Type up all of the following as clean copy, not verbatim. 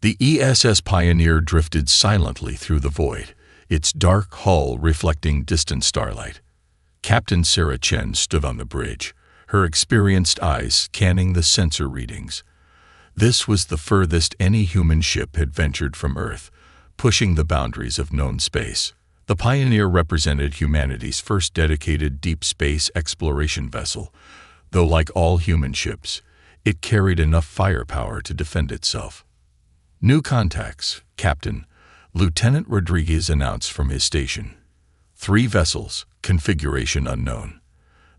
The ESS Pioneer drifted silently through the void, its dark hull reflecting distant starlight. Captain Sarah Chen stood on the bridge, her experienced eyes scanning the sensor readings. This was the furthest any human ship had ventured from Earth, pushing the boundaries of known space. The Pioneer represented humanity's first dedicated deep space exploration vessel, though like all human ships, it carried enough firepower to defend itself. New contacts, Captain, Lieutenant Rodriguez announced from his station. 3 vessels, configuration unknown.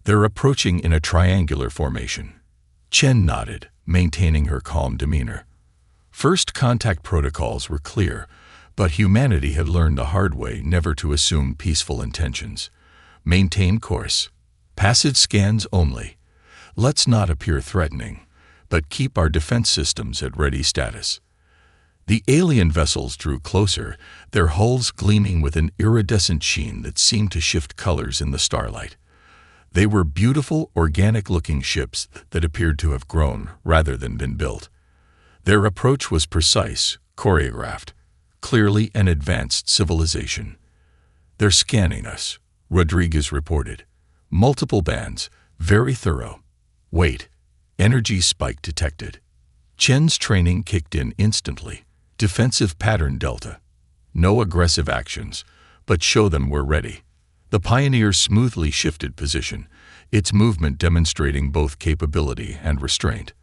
They're approaching in a triangular formation. Chen nodded, maintaining her calm demeanor. First contact protocols were clear, but humanity had learned the hard way never to assume peaceful intentions. Maintain course. Passive scans only. Let's not appear threatening, but keep our defense systems at ready status. The alien vessels drew closer, their hulls gleaming with an iridescent sheen that seemed to shift colors in the starlight. They were beautiful, organic-looking ships that appeared to have grown rather than been built. Their approach was precise, choreographed, clearly an advanced civilization. "They're scanning us," Rodriguez reported. "Multiple bands, very thorough. Wait, energy spike detected." Chen's training kicked in instantly. Defensive pattern delta. No aggressive actions, but show them we're ready. The Pioneer smoothly shifted position, its movement demonstrating both capability and restraint.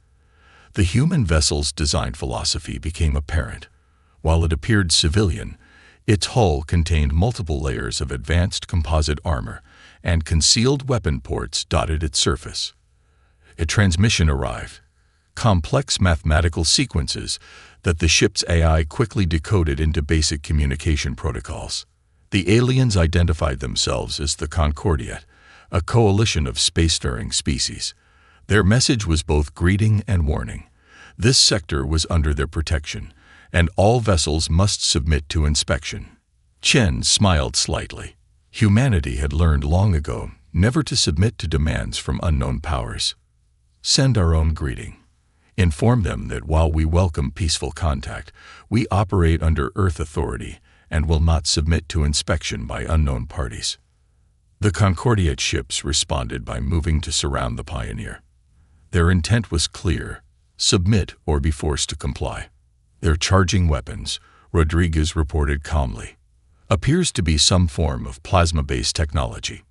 The human vessel's design philosophy became apparent. While it appeared civilian, its hull contained multiple layers of advanced composite armor, and concealed weapon ports dotted its surface. A transmission arrived. Complex mathematical sequences that the ship's AI quickly decoded into basic communication protocols. The aliens identified themselves as the Concordiat, a coalition of spacefaring species. Their message was both greeting and warning. This sector was under their protection, and all vessels must submit to inspection. Chen smiled slightly. Humanity had learned long ago never to submit to demands from unknown powers. Send our own greeting. Inform them that while we welcome peaceful contact, we operate under Earth authority and will not submit to inspection by unknown parties. The Concordiat ships responded by moving to surround the Pioneer. Their intent was clear: submit or be forced to comply. "They're charging weapons," Rodriguez reported calmly. "Appears to be some form of plasma-based technology."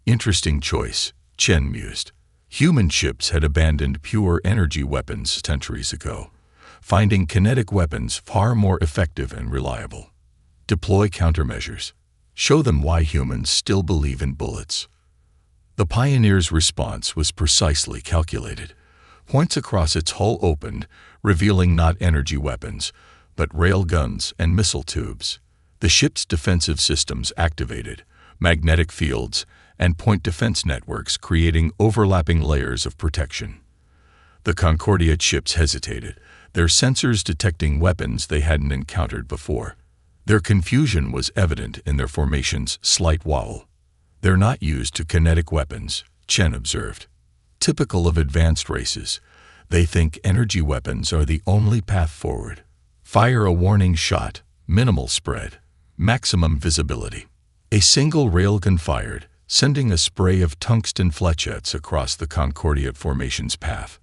"Interesting choice," Chen mused. Human ships had abandoned pure energy weapons centuries ago, finding kinetic weapons far more effective and reliable. Deploy countermeasures. Show them why humans still believe in bullets. The Pioneer's response was precisely calculated. Points across its hull opened, revealing not energy weapons, but rail guns and missile tubes. The ship's defensive systems activated, magnetic fields, and point defense networks creating overlapping layers of protection. The Concordiat ships hesitated, their sensors detecting weapons they hadn't encountered before. Their confusion was evident in their formation's slight wobble. "They're not used to kinetic weapons," Chen observed. "Typical of advanced races, they think energy weapons are the only path forward. Fire a warning shot, minimal spread, maximum visibility." A single railgun fired, sending a spray of tungsten flechettes across the Concordiat formation's path.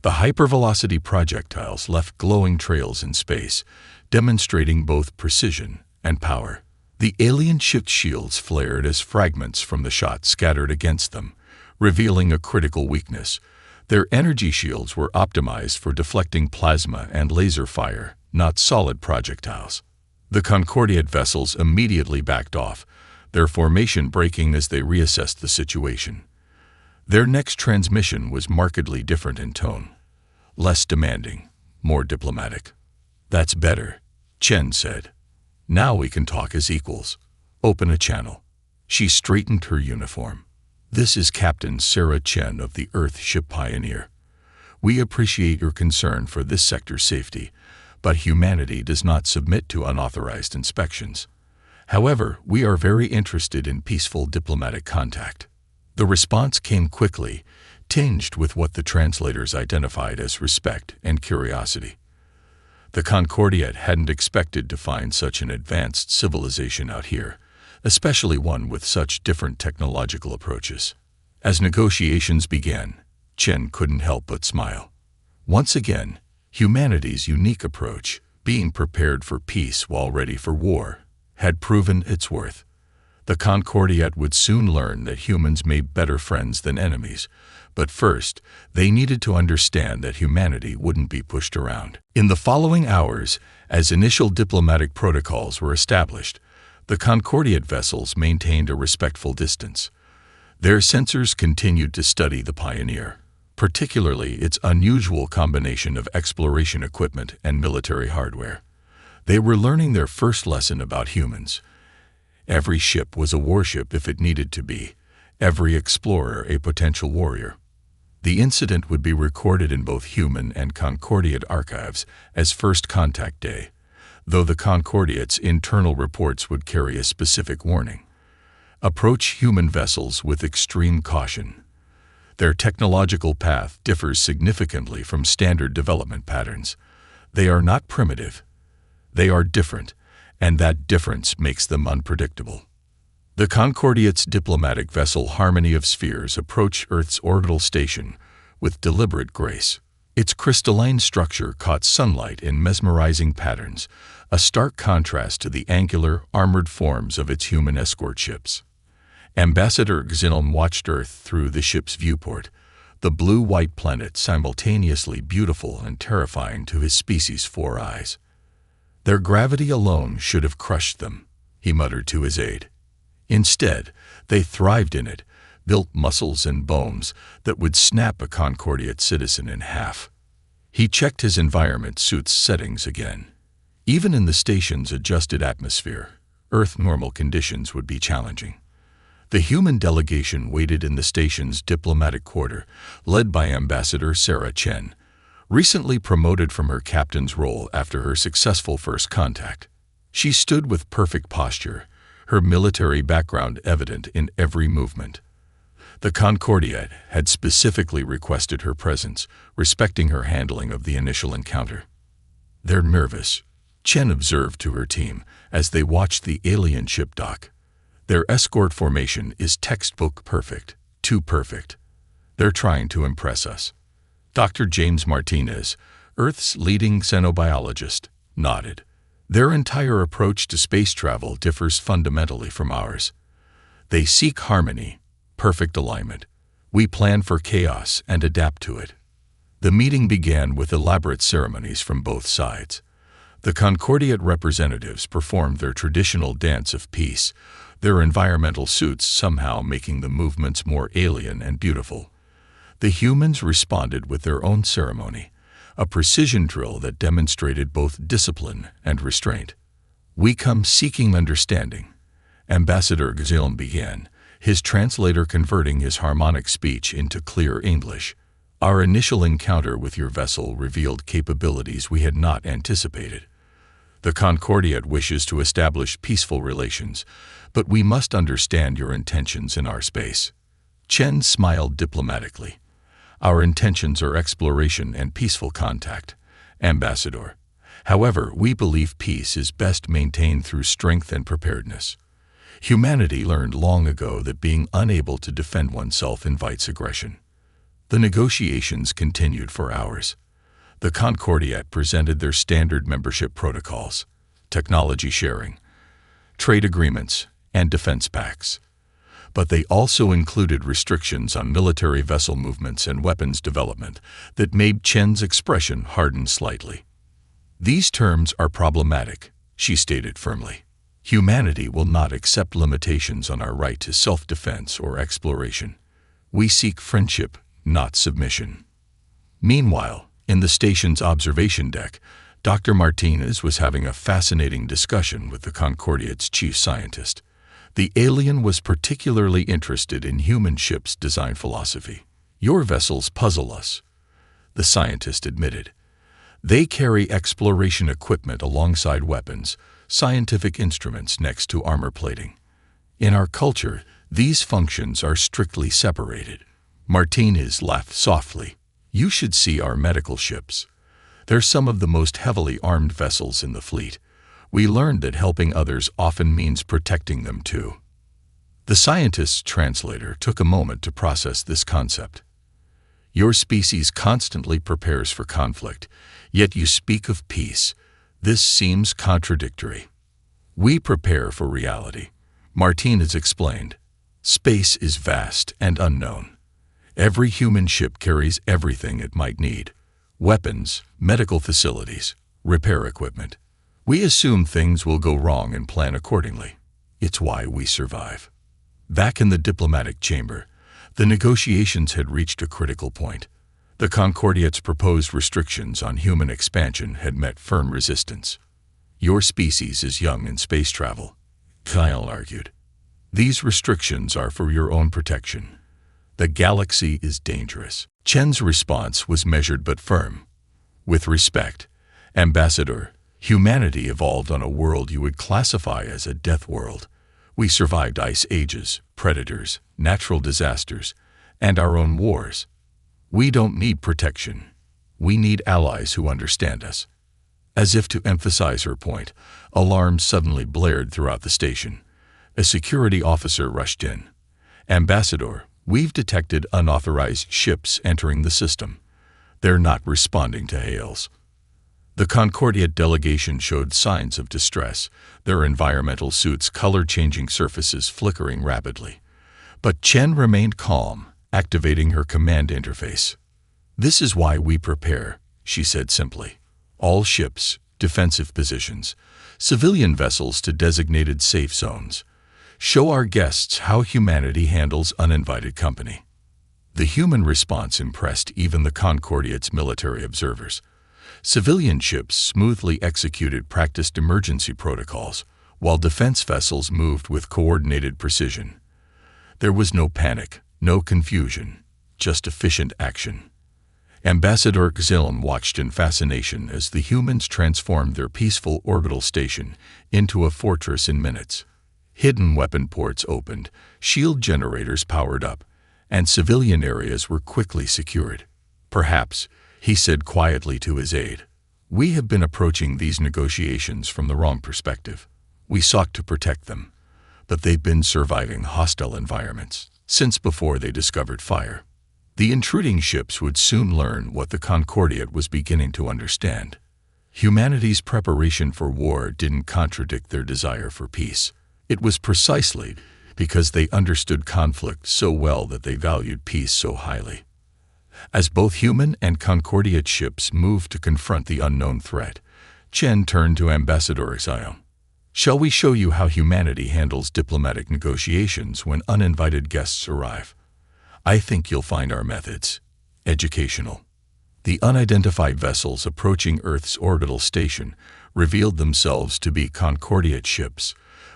The hypervelocity projectiles left glowing trails in space, demonstrating both precision and power. The alien ship's shields flared as fragments from the shot scattered against them, revealing a critical weakness. Their energy shields were optimized for deflecting plasma and laser fire, not solid projectiles. The Concordiat vessels immediately backed off, their formation breaking as they reassessed the situation. Their next transmission was markedly different in tone. Less demanding, more diplomatic. "That's better," Chen said. "Now we can talk as equals. Open a channel." She straightened her uniform. "This is Captain Sarah Chen of the Earthship Pioneer. We appreciate your concern for this sector's safety, but humanity does not submit to unauthorized inspections. However, we are very interested in peaceful diplomatic contact." The response came quickly, tinged with what the translators identified as respect and curiosity. The Concordiat hadn't expected to find such an advanced civilization out here, especially one with such different technological approaches. As negotiations began, Chen couldn't help but smile. Once again, humanity's unique approach, being prepared for peace while ready for war, had proven its worth. The Concordiat would soon learn that humans made better friends than enemies, but first, they needed to understand that humanity wouldn't be pushed around. In the following hours, as initial diplomatic protocols were established, the Concordiat vessels maintained a respectful distance. Their sensors continued to study the Pioneer, particularly its unusual combination of exploration equipment and military hardware. They were learning their first lesson about humans. Every ship was a warship if it needed to be, every explorer a potential warrior. The incident would be recorded in both human and Concordiat archives as First Contact Day, though the Concordiat's internal reports would carry a specific warning. Approach human vessels with extreme caution. Their technological path differs significantly from standard development patterns. They are not primitive. They are different, and that difference makes them unpredictable. The Concordiat's diplomatic vessel Harmony of Spheres approached Earth's orbital station with deliberate grace. Its crystalline structure caught sunlight in mesmerizing patterns, a stark contrast to the angular, armored forms of its human escort ships. Ambassador Xilm watched Earth through the ship's viewport, the blue-white planet simultaneously beautiful and terrifying to his species' 4 eyes. Their gravity alone should have crushed them, he muttered to his aide. Instead, they thrived in it, built muscles and bones that would snap a Concordiat citizen in half. He checked his environment suit's settings again. Even in the station's adjusted atmosphere, Earth normal conditions would be challenging. The human delegation waited in the station's diplomatic quarter, led by Ambassador Sarah Chen, recently promoted from her captain's role after her successful first contact. She stood with perfect posture, her military background evident in every movement. The Concordiat had specifically requested her presence, respecting her handling of the initial encounter. "They're nervous," Chen observed to her team as they watched the alien ship dock. "Their escort formation is textbook perfect, too perfect. They're trying to impress us." Dr. James Martinez, Earth's leading xenobiologist, nodded. "Their entire approach to space travel differs fundamentally from ours. They seek harmony, perfect alignment. We plan for chaos and adapt to it." The meeting began with elaborate ceremonies from both sides. The Concordiat representatives performed their traditional dance of peace, their environmental suits somehow making the movements more alien and beautiful. The humans responded with their own ceremony, a precision drill that demonstrated both discipline and restraint. "We come seeking understanding," Ambassador Xilm began, his translator converting his harmonic speech into clear English. "Our initial encounter with your vessel revealed capabilities we had not anticipated. The Concordiat wishes to establish peaceful relations, but we must understand your intentions in our space." Chen smiled diplomatically. "Our intentions are exploration and peaceful contact, Ambassador. However, we believe peace is best maintained through strength and preparedness. Humanity learned long ago that being unable to defend oneself invites aggression." The negotiations continued for hours. The Concordiat presented their standard membership protocols, technology sharing, trade agreements, and defense pacts. But they also included restrictions on military vessel movements and weapons development that made Chen's expression harden slightly. "These terms are problematic," she stated firmly. "Humanity will not accept limitations on our right to self-defense or exploration. We seek friendship, not submission." Meanwhile, in the station's observation deck, Dr. Martinez was having a fascinating discussion with the Concordiat's chief scientist. The alien was particularly interested in human ships' design philosophy. "Your vessels puzzle us," the scientist admitted. "They carry exploration equipment alongside weapons, scientific instruments next to armor plating. In our culture, these functions are strictly separated." Martinez laughed softly. "You should see our medical ships. They're some of the most heavily armed vessels in the fleet. We learned that helping others often means protecting them too. The scientist's translator took a moment to process this concept. Your species constantly prepares for conflict, yet you speak of peace. This seems contradictory. We prepare for reality. Martinez explained. Space is vast and unknown. Every human ship carries everything it might need: weapons, medical facilities, repair equipment. We assume things will go wrong and plan accordingly. It's why we survive. Back in the diplomatic chamber, the negotiations had reached a critical point. The Concordiate's proposed restrictions on human expansion had met firm resistance. Your species is young in space travel, Kyle argued. These restrictions are for your own protection. The galaxy is dangerous. Chen's response was measured but firm. With respect, Ambassador, humanity evolved on a world you would classify as a death world. We survived ice ages, predators, natural disasters, and our own wars. We don't need protection. We need allies who understand us. As if to emphasize her point, alarms suddenly blared throughout the station. A security officer rushed in. Ambassador, we've detected unauthorized ships entering the system. They're not responding to hails. The Concordiate delegation showed signs of distress, their environmental suits' color-changing surfaces flickering rapidly. But Chen remained calm, activating her command interface. This is why we prepare, she said simply. All ships, defensive positions, civilian vessels to designated safe zones. Show our guests how humanity handles uninvited company. The human response impressed even the Concordiate's military observers. Civilian ships smoothly executed practiced emergency protocols, while defense vessels moved with coordinated precision. There was no panic, no confusion, just efficient action. Ambassador Xilm watched in fascination as the humans transformed their peaceful orbital station into a fortress in minutes. Hidden weapon ports opened, shield generators powered up, and civilian areas were quickly secured. Perhaps, he said quietly to his aide, we have been approaching these negotiations from the wrong perspective. We sought to protect them, but they've been surviving hostile environments since before they discovered fire. The intruding ships would soon learn what the Concordiate was beginning to understand. Humanity's preparation for war didn't contradict their desire for peace. It was precisely because they understood conflict so well that they valued peace so highly. As both human and Concordiate ships moved to confront the unknown threat, Chen turned to Ambassador Xilm. Shall we show you how humanity handles diplomatic negotiations when uninvited guests arrive? I think you'll find our methods educational. The unidentified vessels approaching Earth's orbital station revealed themselves to be Concordiate ships,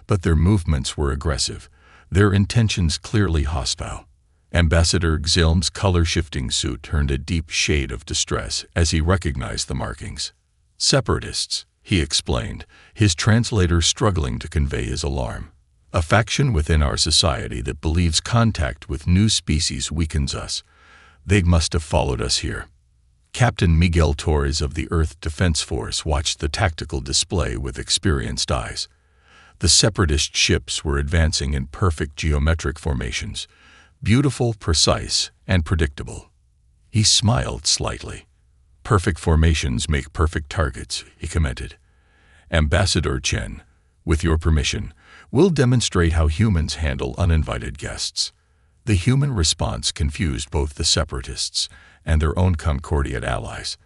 but their movements were aggressive, their intentions clearly hostile. Ambassador Xilm's color-shifting suit turned a deep shade of distress as he recognized the markings. Separatists, he explained, his translator struggling to convey his alarm. A faction within our society that believes contact with new species weakens us. They must have followed us here. Captain Miguel Torres of the Earth Defense Force watched the tactical display with experienced eyes. The separatist ships were advancing in perfect geometric formations, beautiful, precise, and predictable. He smiled slightly. Perfect formations make perfect targets, he commented. Ambassador Chen, with your permission, we'll demonstrate how humans handle uninvited guests. The human response confused both the separatists and their own Concordiate allies.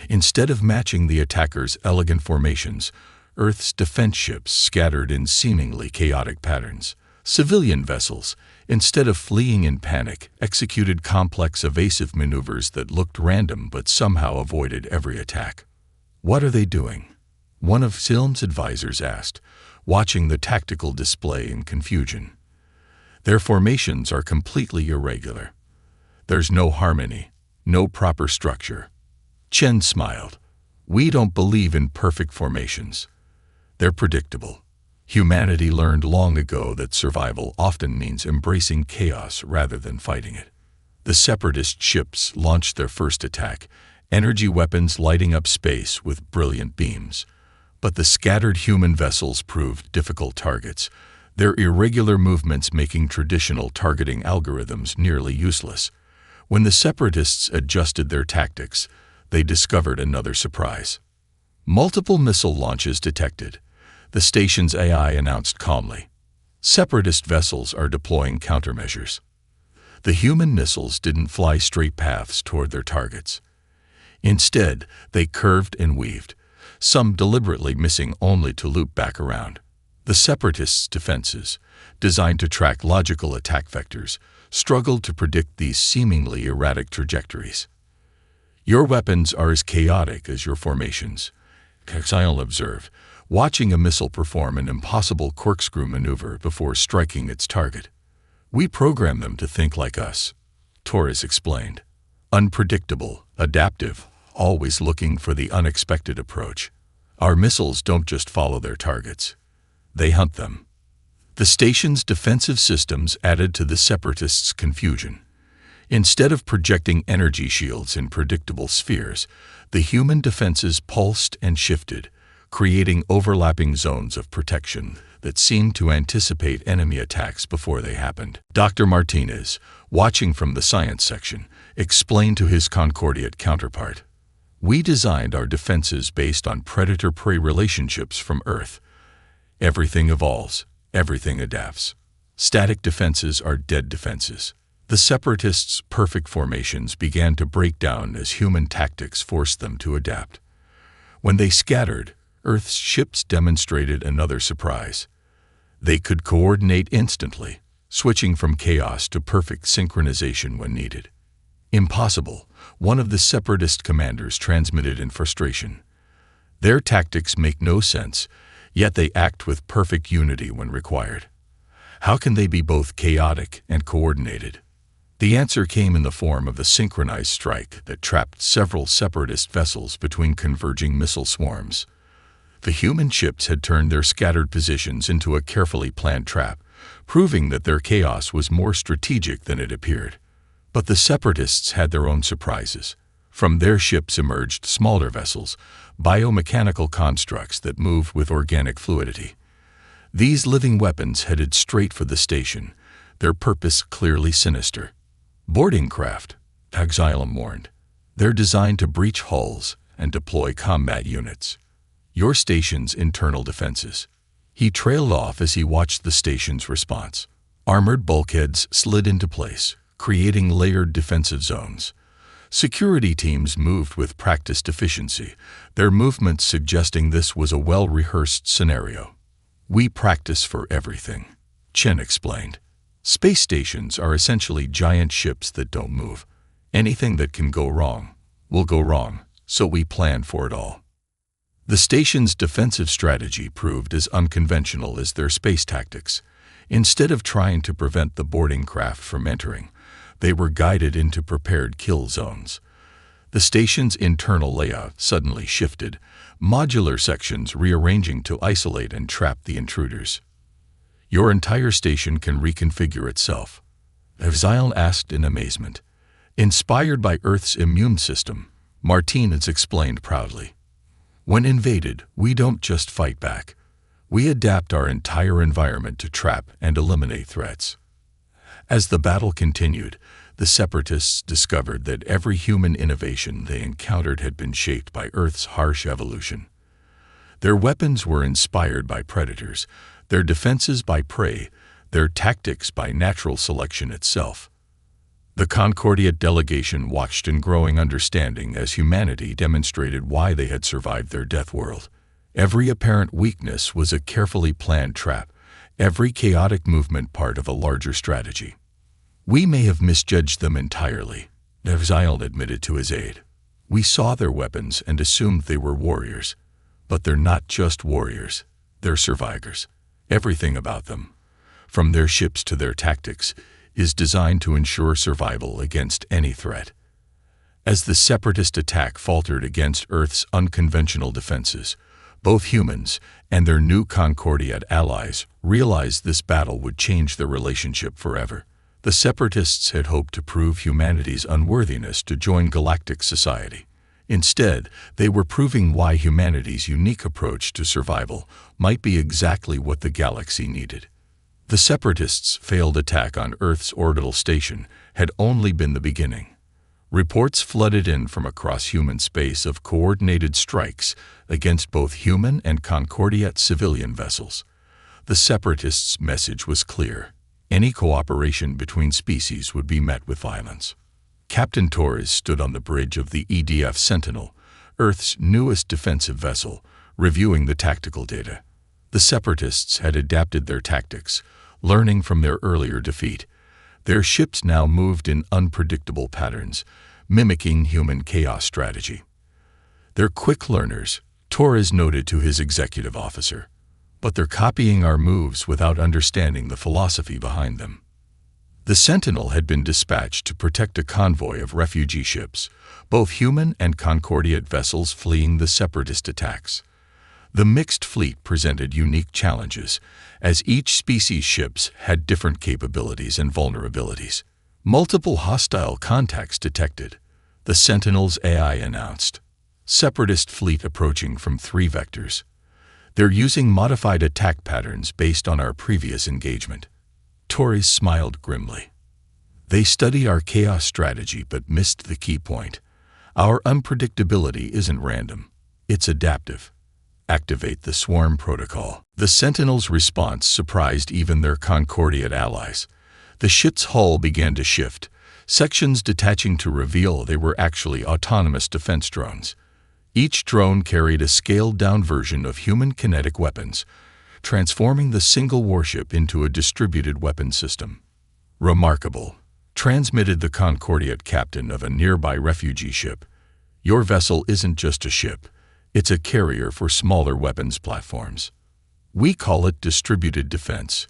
Instead of matching the attackers' elegant formations, Earth's defense ships scattered in seemingly chaotic patterns. Civilian vessels, instead of fleeing in panic, executed complex evasive maneuvers that looked random but somehow avoided every attack. What are they doing? One of Xilm's advisors asked, watching the tactical display in confusion. Their formations are completely irregular. There's no harmony, no proper structure. Chen smiled. We don't believe in perfect formations. They're predictable. Humanity learned long ago that survival often means embracing chaos rather than fighting it. The separatist ships launched their first attack, energy weapons lighting up space with brilliant beams. But the scattered human vessels proved difficult targets, their irregular movements making traditional targeting algorithms nearly useless. When the Separatists adjusted their tactics, they discovered another surprise. Multiple missile launches detected. The station's AI announced calmly, "Separatist vessels are deploying countermeasures." The human missiles didn't fly straight paths toward their targets. Instead, they curved and weaved, some deliberately missing only to loop back around. The Separatists' defenses, designed to track logical attack vectors, struggled to predict these seemingly erratic trajectories. "Your weapons are as chaotic as your formations," Exile observed, watching a missile perform an impossible corkscrew maneuver before striking its target. "We program them to think like us," Torres explained. "Unpredictable, adaptive, always looking for the unexpected approach. Our missiles don't just follow their targets. They hunt them." The station's defensive systems added to the Separatists' confusion. Instead of projecting energy shields in predictable spheres, the human defenses pulsed and shifted, creating overlapping zones of protection that seemed to anticipate enemy attacks before they happened. Dr. Martinez, watching from the science section, explained to his Concordiate counterpart, "We designed our defenses based on predator-prey relationships from Earth. Everything evolves, everything adapts. Static defenses are dead defenses." The Separatists' perfect formations began to break down as human tactics forced them to adapt. When they scattered, Earth's ships demonstrated another surprise. They could coordinate instantly, switching from chaos to perfect synchronization when needed. "Impossible," one of the Separatist commanders transmitted in frustration. "Their tactics make no sense, yet they act with perfect unity when required. How can they be both chaotic and coordinated?" The answer came in the form of a synchronized strike that trapped several Separatist vessels between converging missile swarms. The human ships had turned their scattered positions into a carefully planned trap, proving that their chaos was more strategic than it appeared. But the Separatists had their own surprises. From their ships emerged smaller vessels, biomechanical constructs that moved with organic fluidity. These living weapons headed straight for the station, their purpose clearly sinister. "Boarding craft," Exilum warned. "They're designed to breach hulls and deploy combat units. Your station's internal defenses." He trailed off as he watched the station's response. Armored bulkheads slid into place, creating layered defensive zones. Security teams moved with practiced efficiency, their movements suggesting this was a well-rehearsed scenario. "We practice for everything," Chen explained. "Space stations are essentially giant ships that don't move. Anything that can go wrong will go wrong, so we plan for it all." The station's defensive strategy proved as unconventional as their space tactics. Instead of trying to prevent the boarding craft from entering, they were guided into prepared kill zones. The station's internal layout suddenly shifted, modular sections rearranging to isolate and trap the intruders. "Your entire station can reconfigure itself," Exile asked in amazement. "Inspired by Earth's immune system," Martinez explained proudly. "When invaded, we don't just fight back. We adapt our entire environment to trap and eliminate threats." As the battle continued, the Separatists discovered that every human innovation they encountered had been shaped by Earth's harsh evolution. Their weapons were inspired by predators, their defenses by prey, their tactics by natural selection itself. The Concordia delegation watched in growing understanding as humanity demonstrated why they had survived their death world. Every apparent weakness was a carefully planned trap, every chaotic movement part of a larger strategy. "We may have misjudged them entirely," Exile admitted to his aide. "We saw their weapons and assumed they were warriors. But they're not just warriors, they're survivors. Everything about them, from their ships to their tactics, is designed to ensure survival against any threat." As the Separatist attack faltered against Earth's unconventional defenses, both humans and their new Concordiate allies realized this battle would change their relationship forever. The Separatists had hoped to prove humanity's unworthiness to join galactic society. Instead, they were proving why humanity's unique approach to survival might be exactly what the galaxy needed. The Separatists' failed attack on Earth's orbital station had only been the beginning. Reports flooded in from across human space of coordinated strikes against both human and Concordiat civilian vessels. The Separatists' message was clear. Any cooperation between species would be met with violence. Captain Torres stood on the bridge of the EDF Sentinel, Earth's newest defensive vessel, reviewing the tactical data. The Separatists had adapted their tactics, learning from their earlier defeat. Their ships now moved in unpredictable patterns, mimicking human chaos strategy. They're quick learners, Torres noted to his executive officer, but they're copying our moves without understanding the philosophy behind them. The Sentinel had been dispatched to protect a convoy of refugee ships, both human and Concordiat vessels fleeing the Separatist attacks. The mixed fleet presented unique challenges, as each species' ships had different capabilities and vulnerabilities. Multiple hostile contacts detected, the Sentinel's AI announced. Separatist fleet approaching from 3 vectors. They're using modified attack patterns based on our previous engagement. Torres smiled grimly. They study our chaos strategy but missed the key point. Our unpredictability isn't random. It's adaptive. Activate the swarm protocol. The Sentinel's response surprised even their Concordiat allies. The ship's hull began to shift, sections detaching to reveal they were actually autonomous defense drones. Each drone carried a scaled-down version of human kinetic weapons, transforming the single warship into a distributed weapon system. Remarkable, transmitted the Concordiat captain of a nearby refugee ship. Your vessel isn't just a ship. It's a carrier for smaller weapons platforms. We call it distributed defense,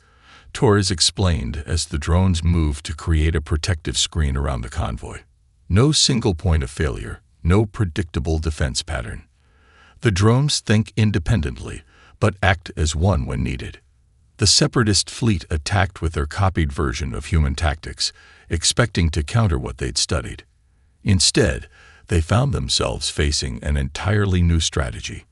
Torres explained as the drones moved to create a protective screen around the convoy. No single point of failure, no predictable defense pattern. The drones think independently, but act as one when needed. The Separatist fleet attacked with their copied version of human tactics, expecting to counter what they'd studied. Instead, they found themselves facing an entirely new strategy.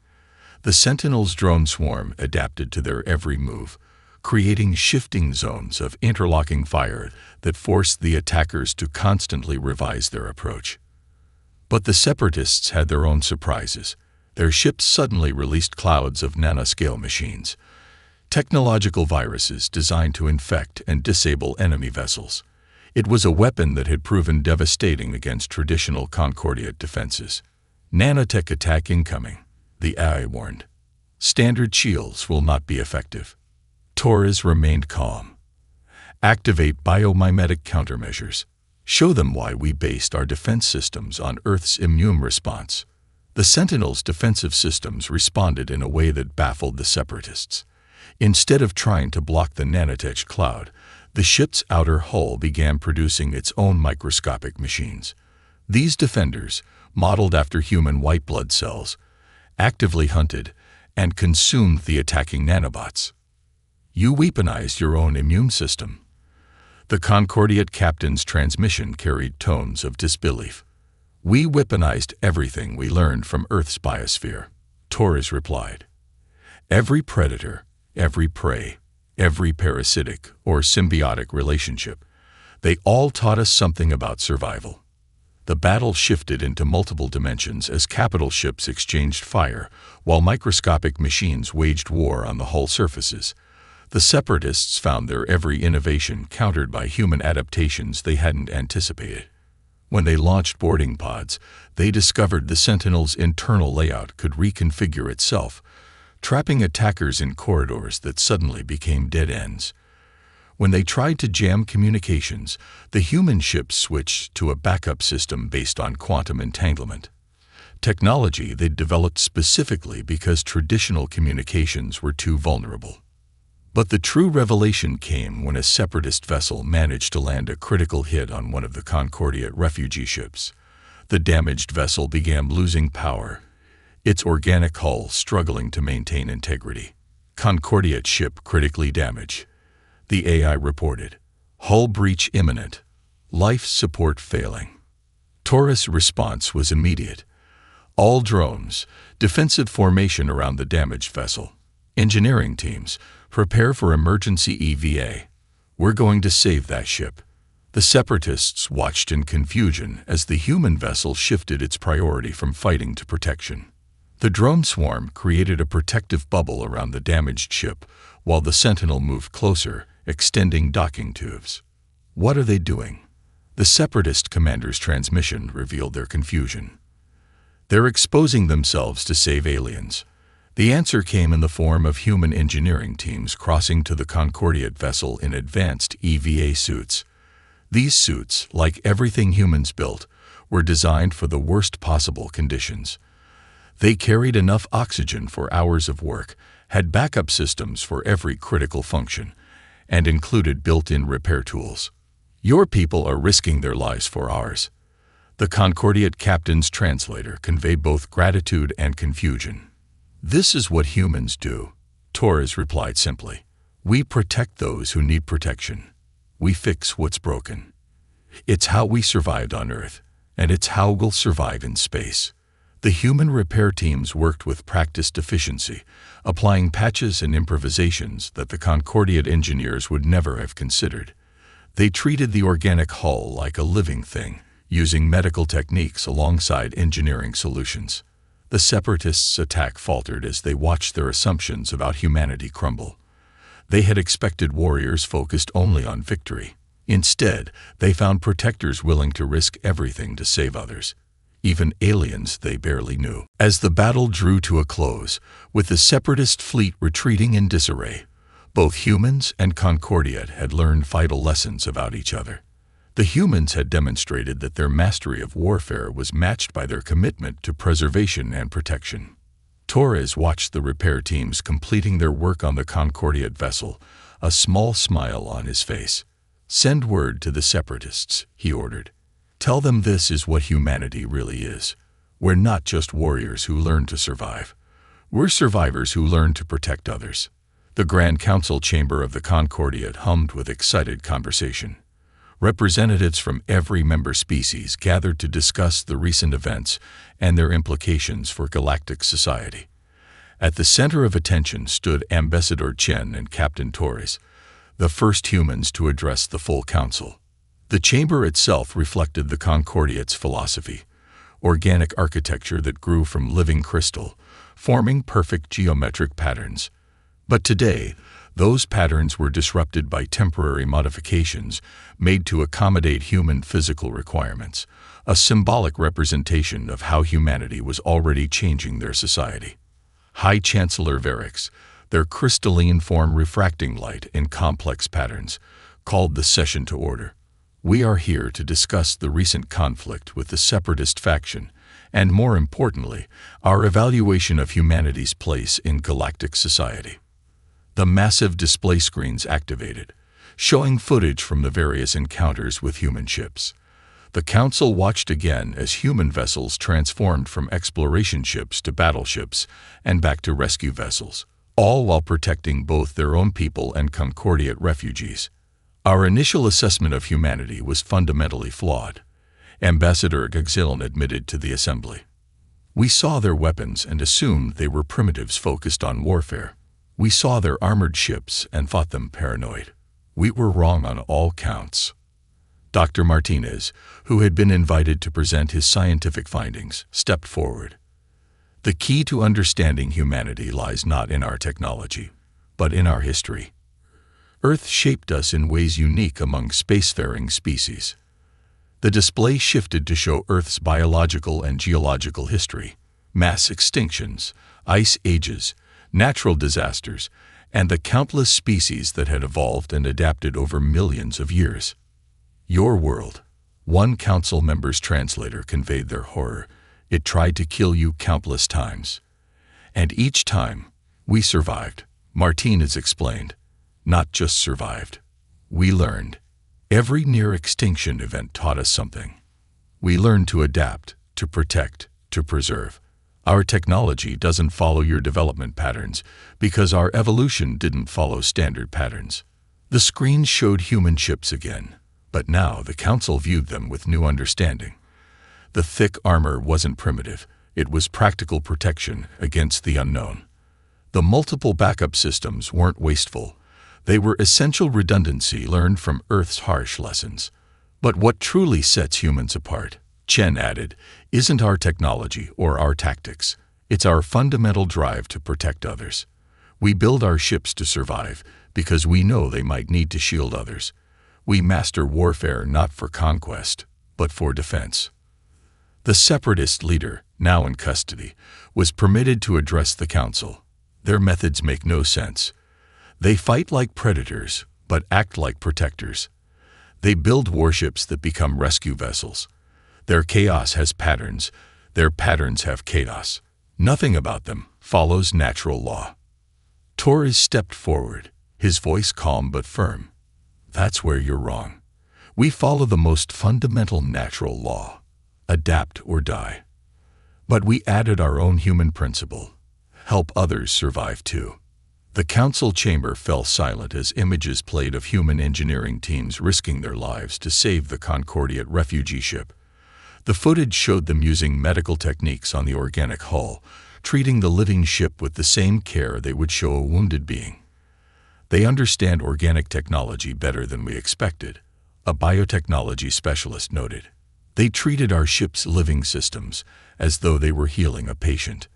The Sentinel's drone swarm adapted to their every move, creating shifting zones of interlocking fire that forced the attackers to constantly revise their approach. But the Separatists had their own surprises. Their ships suddenly released clouds of nanoscale machines, technological viruses designed to infect and disable enemy vessels. It was a weapon that had proven devastating against traditional Concordiat defenses. Nanotech attack incoming, the AI warned. Standard shields will not be effective. Torres remained calm. Activate biomimetic countermeasures. Show them why we based our defense systems on Earth's immune response. The Sentinel's defensive systems responded in a way that baffled the Separatists. Instead of trying to block the nanotech cloud, the ship's outer hull began producing its own microscopic machines. These defenders, modeled after human white blood cells, actively hunted and consumed the attacking nanobots. You weaponized your own immune system. The Concordiat captain's transmission carried tones of disbelief. We weaponized everything we learned from Earth's biosphere, Torres replied. Every predator, every prey, every parasitic or symbiotic relationship, they all taught us something about survival. The battle shifted into multiple dimensions as capital ships exchanged fire, while microscopic machines waged war on the hull surfaces. The Separatists found their every innovation countered by human adaptations they hadn't anticipated. When they launched boarding pods, they discovered the Sentinel's internal layout could reconfigure itself, trapping attackers in corridors that suddenly became dead ends. When they tried to jam communications, the human ships switched to a backup system based on quantum entanglement. Technology they'd developed specifically because traditional communications were too vulnerable. But the true revelation came when a Separatist vessel managed to land a critical hit on one of the Concordiat refugee ships. The damaged vessel began losing power, its organic hull struggling to maintain integrity. Concordiat ship critically damaged, the AI reported. Hull breach imminent. Life support failing. Torres' response was immediate. All drones, defensive formation around the damaged vessel. Engineering teams, prepare for emergency EVA. We're going to save that ship. The Separatists watched in confusion as the human vessel shifted its priority from fighting to protection. The drone swarm created a protective bubble around the damaged ship, while the Sentinel moved closer, extending docking tubes. What are they doing? The Separatist commander's transmission revealed their confusion. They're exposing themselves to save aliens. The answer came in the form of human engineering teams crossing to the Concordiate vessel in advanced EVA suits. These suits, like everything humans built, were designed for the worst possible conditions. They carried enough oxygen for hours of work, had backup systems for every critical function, and included built-in repair tools. Your people are risking their lives for ours. The Concordiate captain's translator conveyed both gratitude and confusion. This is what humans do, Torres replied simply. We protect those who need protection. We fix what's broken. It's how we survived on Earth, and it's how we'll survive in space. The human repair teams worked with practiced efficiency, applying patches and improvisations that the Concordiate engineers would never have considered. They treated the organic hull like a living thing, using medical techniques alongside engineering solutions. The Separatists' attack faltered as they watched their assumptions about humanity crumble. They had expected warriors focused only on victory. Instead, they found protectors willing to risk everything to save others, even aliens they barely knew. As the battle drew to a close, with the Separatist fleet retreating in disarray, both humans and Concordiate had learned vital lessons about each other. The humans had demonstrated that their mastery of warfare was matched by their commitment to preservation and protection. Torres watched the repair teams completing their work on the Concordiate vessel, a small smile on his face. Send word to the Separatists, he ordered. Tell them this is what humanity really is. We're not just warriors who learn to survive. We're survivors who learn to protect others. The Grand Council chamber of the Concordiate hummed with excited conversation. Representatives from every member species gathered to discuss the recent events and their implications for galactic society. At the center of attention stood Ambassador Chen and Captain Torres, the first humans to address the full council. The chamber itself reflected the Concordiate's philosophy, organic architecture that grew from living crystal, forming perfect geometric patterns. But today, those patterns were disrupted by temporary modifications made to accommodate human physical requirements, a symbolic representation of how humanity was already changing their society. High Chancellor Varix, their crystalline form refracting light in complex patterns, called the session to order. We are here to discuss the recent conflict with the Separatist faction, and more importantly, our evaluation of humanity's place in galactic society. The massive display screens activated, showing footage from the various encounters with human ships. The Council watched again as human vessels transformed from exploration ships to battleships and back to rescue vessels, all while protecting both their own people and Concordiate refugees. Our initial assessment of humanity was fundamentally flawed, Ambassador Gagzilin admitted to the Assembly. We saw their weapons and assumed they were primitives focused on warfare. We saw their armored ships and thought them paranoid. We were wrong on all counts. Dr. Martinez, who had been invited to present his scientific findings, stepped forward. The key to understanding humanity lies not in our technology, but in our history. Earth shaped us in ways unique among spacefaring species. The display shifted to show Earth's biological and geological history, mass extinctions, ice ages, natural disasters, and the countless species that had evolved and adapted over millions of years. Your world, one council member's translator conveyed their horror. It tried to kill you countless times. And each time, we survived, Martinez explained. Not just survived. We learned. Every near-extinction event taught us something. We learned to adapt, to protect, to preserve. Our technology doesn't follow your development patterns because our evolution didn't follow standard patterns. The screen showed human ships again, but now the Council viewed them with new understanding. The thick armor wasn't primitive. It was practical protection against the unknown. The multiple backup systems weren't wasteful. They were essential redundancy learned from Earth's harsh lessons. But what truly sets humans apart, Chen added, isn't our technology or our tactics. It's our fundamental drive to protect others. We build our ships to survive because we know they might need to shield others. We master warfare not for conquest, but for defense. The separatist leader, now in custody, was permitted to address the council. Their methods make no sense. They fight like predators, but act like protectors. They build warships that become rescue vessels. Their chaos has patterns. Their patterns have chaos. Nothing about them follows natural law. Torres stepped forward, his voice calm but firm. That's where you're wrong. We follow the most fundamental natural law: adapt or die. But we added our own human principle: help others survive too. The council chamber fell silent as images played of human engineering teams risking their lives to save the Concordiate refugee ship. The footage showed them using medical techniques on the organic hull, treating the living ship with the same care they would show a wounded being. They understand organic technology better than we expected, a biotechnology specialist noted. They treated our ship's living systems as though they were healing a patient.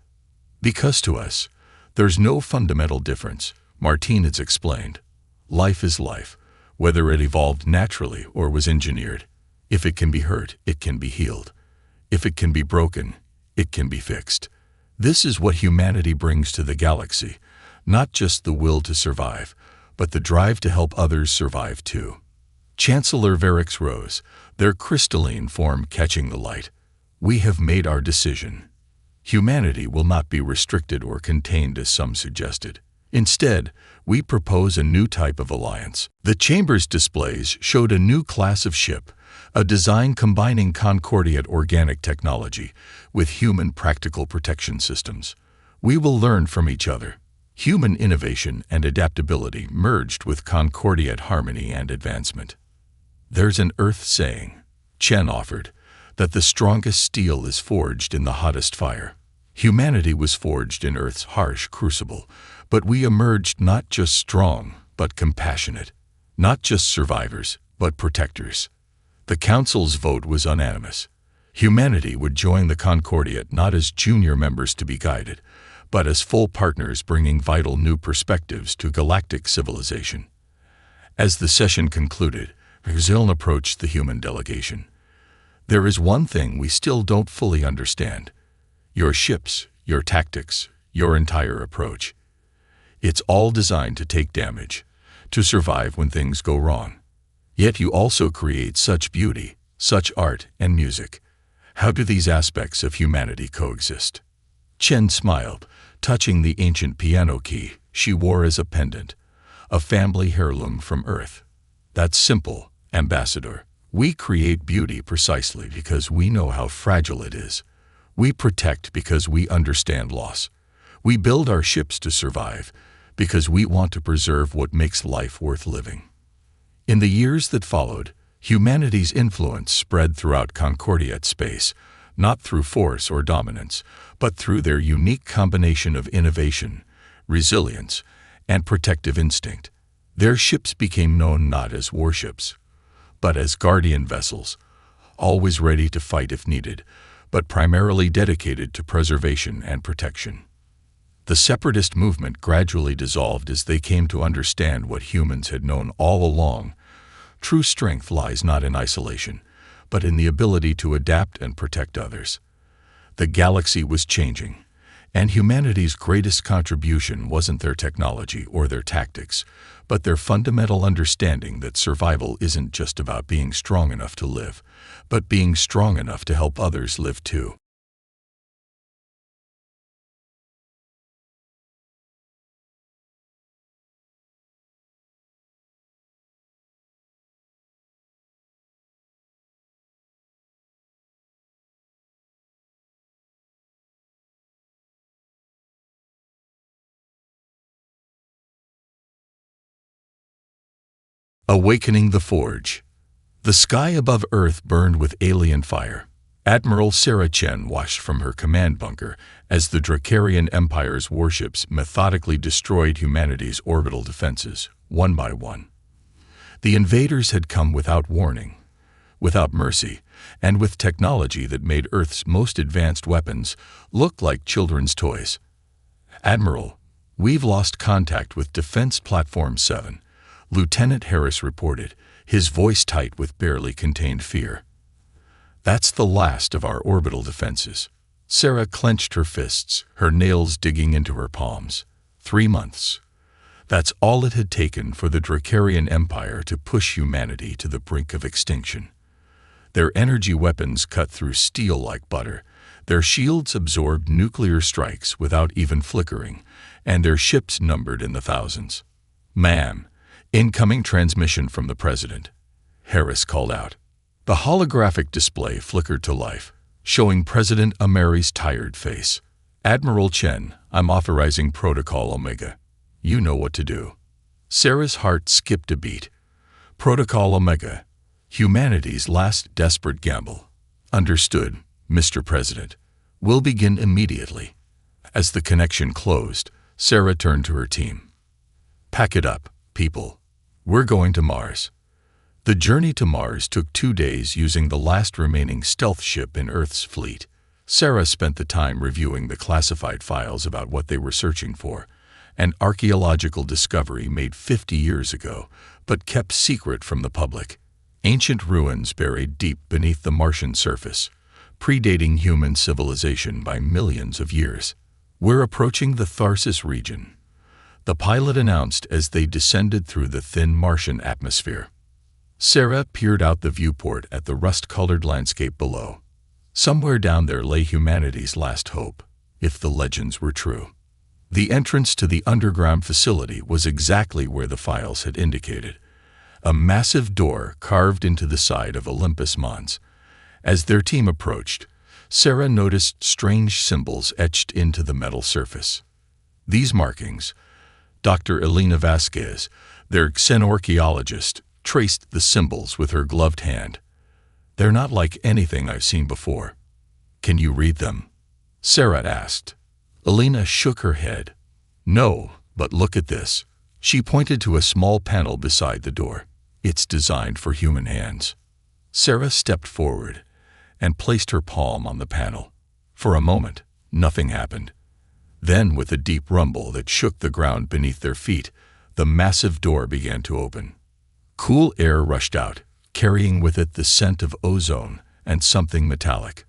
Because to us, there's no fundamental difference, Martinez explained. Life is life, whether it evolved naturally or was engineered. If it can be hurt, it can be healed. If it can be broken, it can be fixed. This is what humanity brings to the galaxy, not just the will to survive, but the drive to help others survive too. Chancellor Varix rose, their crystalline form catching the light. We have made our decision. Humanity will not be restricted or contained as some suggested. Instead, we propose a new type of alliance. The chamber's displays showed a new class of ship, a design combining Concordiate organic technology with human practical protection systems. We will learn from each other. Human innovation and adaptability merged with Concordiate harmony and advancement. There's an Earth saying, Chen offered, that the strongest steel is forged in the hottest fire. Humanity was forged in Earth's harsh crucible, but we emerged not just strong, but compassionate. Not just survivors, but protectors. The Council's vote was unanimous. Humanity would join the Concordiate not as junior members to be guided, but as full partners bringing vital new perspectives to galactic civilization. As the session concluded, Ziln approached the human delegation. There is one thing we still don't fully understand. Your ships, your tactics, your entire approach. It's all designed to take damage, to survive when things go wrong. Yet you also create such beauty, such art and music. How do these aspects of humanity coexist? Chen smiled, touching the ancient piano key she wore as a pendant, a family heirloom from Earth. That's simple, Ambassador. We create beauty precisely because we know how fragile it is. We protect because we understand loss. We build our ships to survive because we want to preserve what makes life worth living. In the years that followed, humanity's influence spread throughout Concordiate space, not through force or dominance, but through their unique combination of innovation, resilience, and protective instinct. Their ships became known not as warships, but as guardian vessels, always ready to fight if needed, but primarily dedicated to preservation and protection. The separatist movement gradually dissolved as they came to understand what humans had known all along. True strength lies not in isolation, but in the ability to adapt and protect others. The galaxy was changing, and humanity's greatest contribution wasn't their technology or their tactics, but their fundamental understanding that survival isn't just about being strong enough to live, but being strong enough to help others live too. Awakening the Forge. The sky above Earth burned with alien fire. Admiral Sarah Chen watched from her command bunker as the Dracarian Empire's warships methodically destroyed humanity's orbital defenses, one by one. The invaders had come without warning, without mercy, and with technology that made Earth's most advanced weapons look like children's toys. "Admiral, we've lost contact with Defense Platform 7, Lieutenant Harris reported, his voice tight with barely contained fear. "That's the last of our orbital defenses." Sarah clenched her fists, her nails digging into her palms. 3 months. That's all it had taken for the Dracarian Empire to push humanity to the brink of extinction. Their energy weapons cut through steel like butter, their shields absorbed nuclear strikes without even flickering, and their ships numbered in the thousands. "Ma'am, incoming transmission from the President," Harris called out. The holographic display flickered to life, showing President Ameri's tired face. "Admiral Chen, I'm authorizing Protocol Omega. You know what to do." Sarah's heart skipped a beat. Protocol Omega, humanity's last desperate gamble. "Understood, Mr. President. We'll begin immediately." As the connection closed, Sarah turned to her team. "Pack it up, people. We're going to Mars." The journey to Mars took 2 days using the last remaining stealth ship in Earth's fleet. Sarah spent the time reviewing the classified files about what they were searching for, an archaeological discovery made 50 years ago, but kept secret from the public. Ancient ruins buried deep beneath the Martian surface, predating human civilization by millions of years. "We're approaching the Tharsis region," the pilot announced as they descended through the thin Martian atmosphere. Sarah peered out the viewport at the rust-colored landscape below. Somewhere down there lay humanity's last hope, if the legends were true. The entrance to the underground facility was exactly where the files had indicated, a massive door carved into the side of Olympus Mons. As their team approached, Sarah noticed strange symbols etched into the metal surface. These markings, Dr. Elena Vasquez, their xenorchaeologist, traced the symbols with her gloved hand. "They're not like anything I've seen before." "Can you read them?" Sarah asked. Elena shook her head. "No, but look at this." She pointed to a small panel beside the door. "It's designed for human hands." Sarah stepped forward and placed her palm on the panel. For a moment, nothing happened. Then, with a deep rumble that shook the ground beneath their feet, the massive door began to open. Cool air rushed out, carrying with it the scent of ozone and something metallic.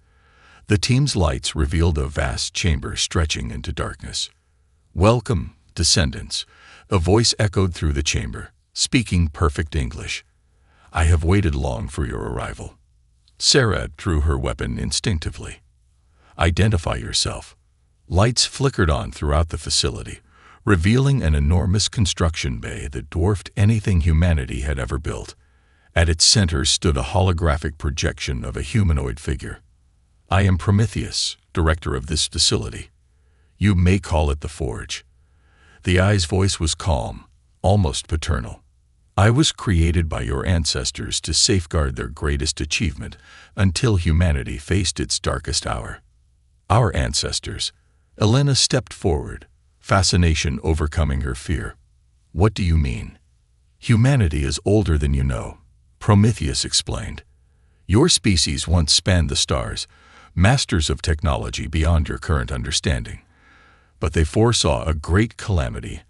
The team's lights revealed a vast chamber stretching into darkness. "Welcome, descendants," a voice echoed through the chamber, speaking perfect English. "I have waited long for your arrival." Sarah drew her weapon instinctively. "Identify yourself." Lights flickered on throughout the facility, revealing an enormous construction bay that dwarfed anything humanity had ever built. At its center stood a holographic projection of a humanoid figure. "I am Prometheus, director of this facility. You may call it the Forge." The eye's voice was calm, almost paternal. "I was created by your ancestors to safeguard their greatest achievement until humanity faced its darkest hour." "Our ancestors." Elena stepped forward, fascination overcoming her fear. "What do you mean?" "Humanity is older than you know," Prometheus explained. "Your species once spanned the stars, masters of technology beyond your current understanding. But they foresaw a great calamity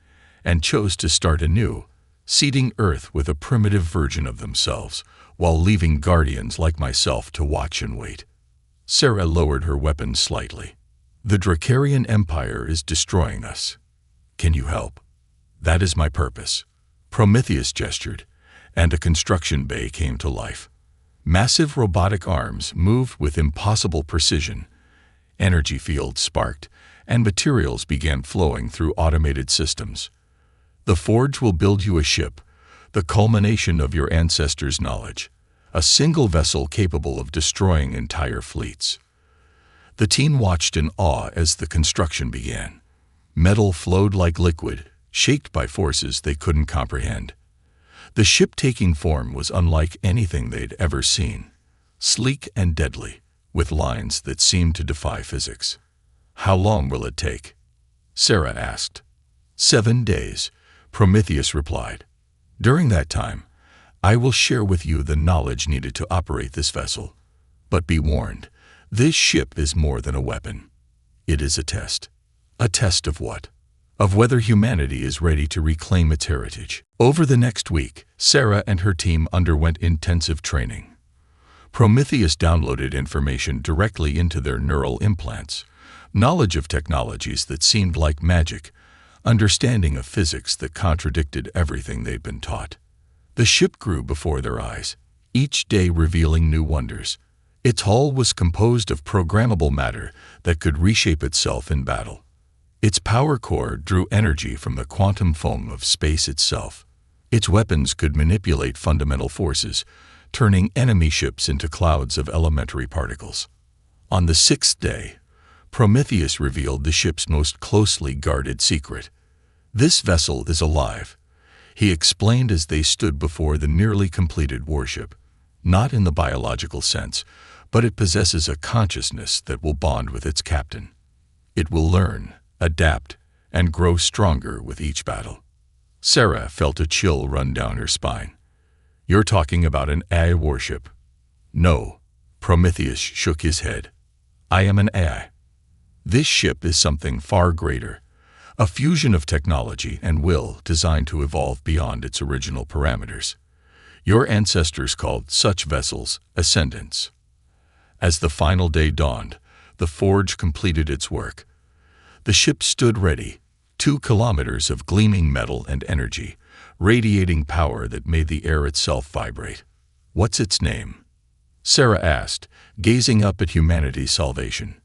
and chose to start anew, seeding Earth with a primitive version of themselves, while leaving guardians like myself to watch and wait." Sarah lowered her weapon slightly. "The Dracarian Empire is destroying us. Can you help?" "That is my purpose." Prometheus gestured, and a construction bay came to life. Massive robotic arms moved with impossible precision. Energy fields sparked, and materials began flowing through automated systems. "The Forge will build you a ship, the culmination of your ancestors' knowledge, a single vessel capable of destroying entire fleets." The team watched in awe as the construction began. Metal flowed like liquid, shaped by forces they couldn't comprehend. The ship taking form was unlike anything they'd ever seen. Sleek and deadly, with lines that seemed to defy physics. "How long will it take?" Sarah asked. 7 days, Prometheus replied. "During that time, I will share with you the knowledge needed to operate this vessel. But be warned, this ship is more than a weapon. It is a test. A test of what? Of whether humanity is ready to reclaim its heritage." Over the next week, Sarah and her team underwent intensive training. Prometheus downloaded information directly into their neural implants, knowledge of technologies that seemed like magic, understanding of physics that contradicted everything they'd been taught. The ship grew before their eyes, each day revealing new wonders. Its hull was composed of programmable matter that could reshape itself in battle. Its power core drew energy from the quantum foam of space itself. Its weapons could manipulate fundamental forces, turning enemy ships into clouds of elementary particles. On the 6th day, Prometheus revealed the ship's most closely guarded secret. "This vessel is alive," he explained as they stood before the nearly completed warship. "Not in the biological sense, but it possesses a consciousness that will bond with its captain. It will learn, adapt, and grow stronger with each battle." Sarah felt a chill run down her spine. "You're talking about an AI warship?" "No," Prometheus shook his head. "I am an AI. This ship is something far greater, a fusion of technology and will designed to evolve beyond its original parameters. Your ancestors called such vessels ascendants." As the final day dawned, the forge completed its work. The ship stood ready, 2 kilometers of gleaming metal and energy, radiating power that made the air itself vibrate. "What's its name?" Sarah asked, gazing up at humanity's salvation.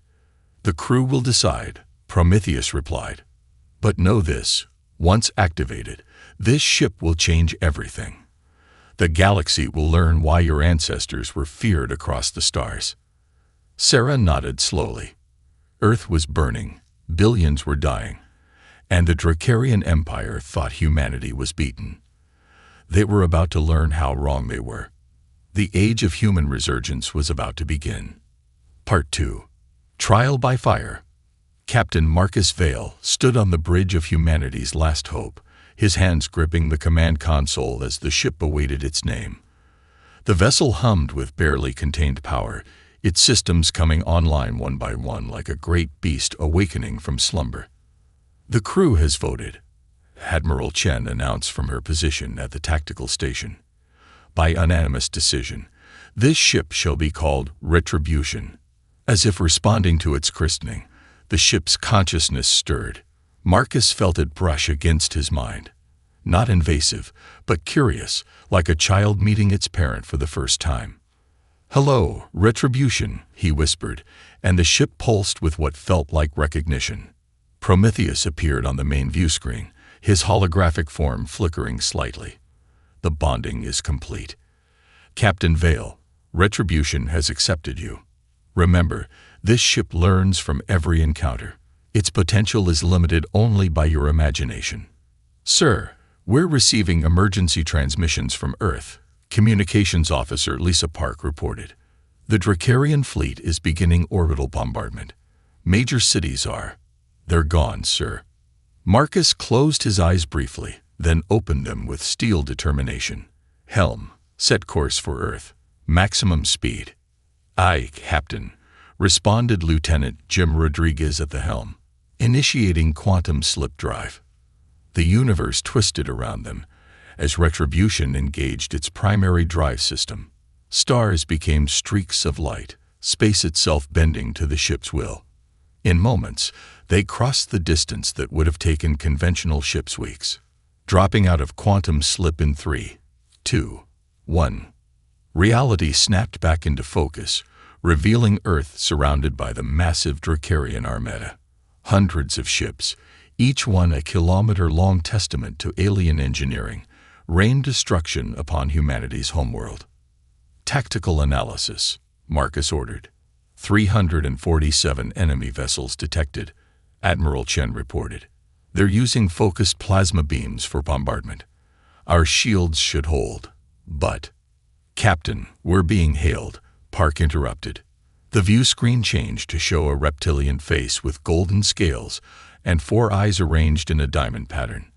"The crew will decide," Prometheus replied. "But know this, once activated, this ship will change everything. The galaxy will learn why your ancestors were feared across the stars." Sarah nodded slowly. Earth was burning, billions were dying, and the Dracarian Empire thought humanity was beaten. They were about to learn how wrong they were. The age of human resurgence was about to begin. Part 2. Trial by Fire. Captain Marcus Vale stood on the bridge of humanity's last hope, his hands gripping the command console as the ship awaited its name. The vessel hummed with barely contained power, its systems coming online one by one like a great beast awakening from slumber. "The crew has voted," Admiral Chen announced from her position at the tactical station. "By unanimous decision, this ship shall be called Retribution." As if responding to its christening, the ship's consciousness stirred. Marcus felt it brush against his mind. Not invasive, but curious, like a child meeting its parent for the first time. "Hello, Retribution," he whispered, and the ship pulsed with what felt like recognition. Prometheus appeared on the main view screen, his holographic form flickering slightly. "The bonding is complete. Captain Vale, Retribution has accepted you. Remember, this ship learns from every encounter. Its potential is limited only by your imagination." "Sir, we're receiving emergency transmissions from Earth," Communications Officer Lisa Park reported. "The Dracarian fleet is beginning orbital bombardment. Major cities are. They're gone, sir." Marcus closed his eyes briefly, then opened them with steel determination. "Helm, set course for Earth. Maximum speed." "Aye, Captain," responded Lieutenant Jim Rodriguez at the helm, initiating quantum slip drive. The universe twisted around them as Retribution engaged its primary drive system. Stars became streaks of light, space itself bending to the ship's will. In moments, they crossed the distance that would have taken conventional ships weeks, dropping out of quantum slip in 3, 2, 1. Reality snapped back into focus, revealing Earth surrounded by the massive Dracarian armada. Hundreds of ships, each one a kilometer-long testament to alien engineering, rained destruction upon humanity's homeworld. "Tactical analysis," Marcus ordered. 347 enemy vessels detected, Admiral Chen reported. "They're using focused plasma beams for bombardment. Our shields should hold, but—" "Captain, we're being hailed," Park interrupted. The view screen changed to show a reptilian face with golden scales and 4 eyes arranged in a diamond pattern.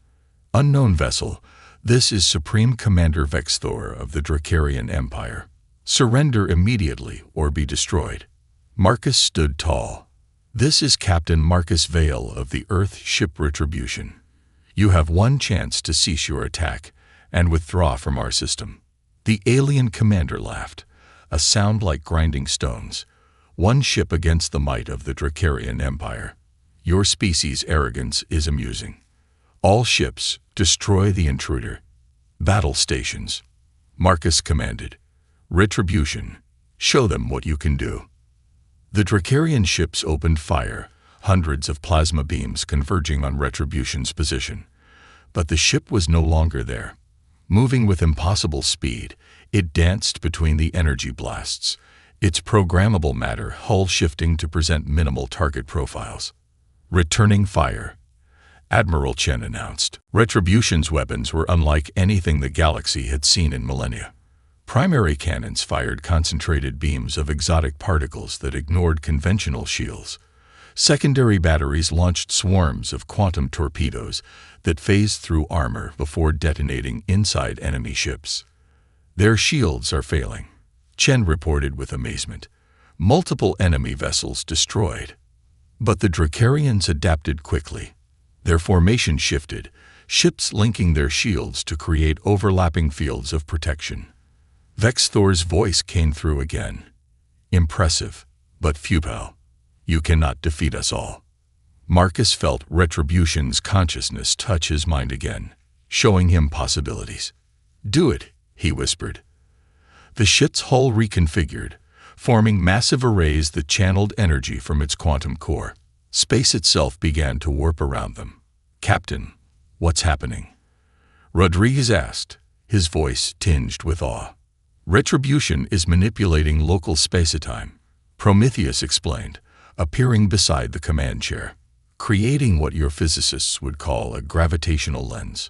Unknown vessel, this is Supreme Commander Vexthor of the Dracarian Empire. Surrender immediately or be destroyed. Marcus stood tall. This is Captain Marcus Vale of the Earth Ship Retribution. You have one chance to cease your attack and withdraw from our system. The alien commander laughed, a sound like grinding stones. One ship against the might of the Dracarian Empire. Your species' arrogance is amusing. All ships, destroy the intruder. Battle stations. Marcus commanded. Retribution. Show them what you can do. The Dracarian ships opened fire, hundreds of plasma beams converging on Retribution's position. But the ship was no longer there. Moving with impossible speed, it danced between the energy blasts, its programmable matter hull shifting to present minimal target profiles. Returning fire. Admiral Chen announced. Retribution's weapons were unlike anything the galaxy had seen in millennia. Primary cannons fired concentrated beams of exotic particles that ignored conventional shields. Secondary batteries launched swarms of quantum torpedoes that phased through armor before detonating inside enemy ships. Their shields are failing, Chen reported with amazement. Multiple enemy vessels destroyed. But the Dracarians adapted quickly. Their formation shifted, ships linking their shields to create overlapping fields of protection. Vexthor's voice came through again. Impressive, but futile. You cannot defeat us all. Marcus felt Retribution's consciousness touch his mind again, showing him possibilities. Do it, he whispered. The ship's hull reconfigured, forming massive arrays that channeled energy from its quantum core. Space itself began to warp around them. Captain, what's happening? Rodriguez asked, his voice tinged with awe. Retribution is manipulating local spacetime, Prometheus explained, appearing beside the command chair, creating what your physicists would call a gravitational lens.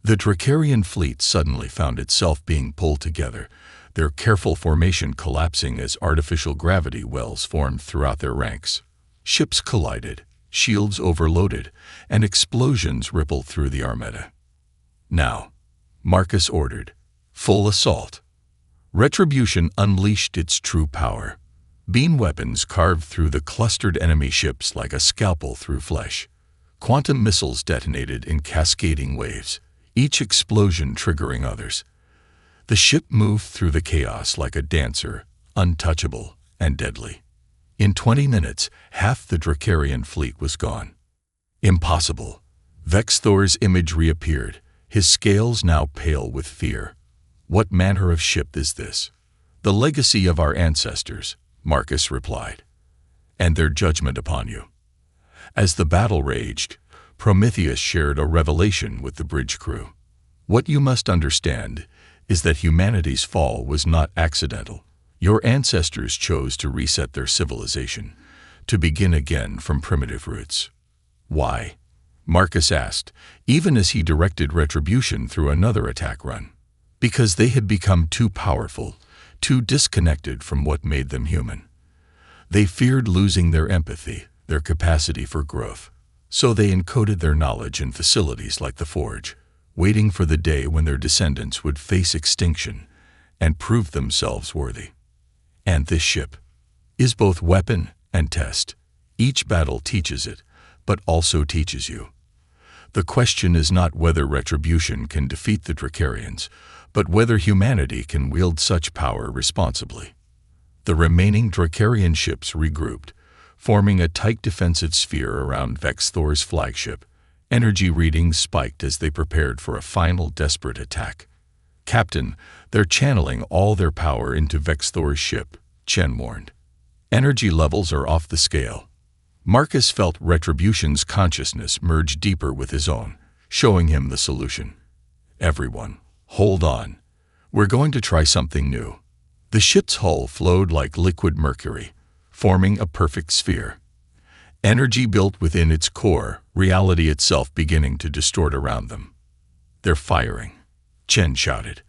The Dracarian fleet suddenly found itself being pulled together, their careful formation collapsing as artificial gravity wells formed throughout their ranks. Ships collided, shields overloaded, and explosions rippled through the Armada. Now, Marcus ordered, full assault. Retribution unleashed its true power. Beam weapons carved through the clustered enemy ships like a scalpel through flesh. Quantum missiles detonated in cascading waves, each explosion triggering others. The ship moved through the chaos like a dancer, untouchable and deadly. In 20 minutes, half the Dracarian fleet was gone. Impossible. Vexthor's image reappeared, his scales now pale with fear. What manner of ship is this? The legacy of our ancestors, Marcus replied, and their judgment upon you. As the battle raged, Prometheus shared a revelation with the bridge crew. What you must understand is that humanity's fall was not accidental. Your ancestors chose to reset their civilization, to begin again from primitive roots. Why? Marcus asked, even as he directed Retribution through another attack run. Because they had become too powerful, too disconnected from what made them human. They feared losing their empathy, their capacity for growth. So they encoded their knowledge in facilities like the Forge, waiting for the day when their descendants would face extinction and prove themselves worthy. And this ship is both weapon and test. Each battle teaches it, but also teaches you. The question is not whether Retribution can defeat the Dracarians, but whether humanity can wield such power responsibly. The remaining Dracarian ships regrouped, forming a tight defensive sphere around Vexthor's flagship. Energy readings spiked as they prepared for a final desperate attack. Captain, they're channeling all their power into Vexthor's ship, Chen warned. Energy levels are off the scale. Marcus felt Retribution's consciousness merge deeper with his own, showing him the solution. Everyone, hold on. We're going to try something new. The ship's hull flowed like liquid mercury, forming a perfect sphere. Energy built within its core, reality itself beginning to distort around them. They're firing, Chen shouted.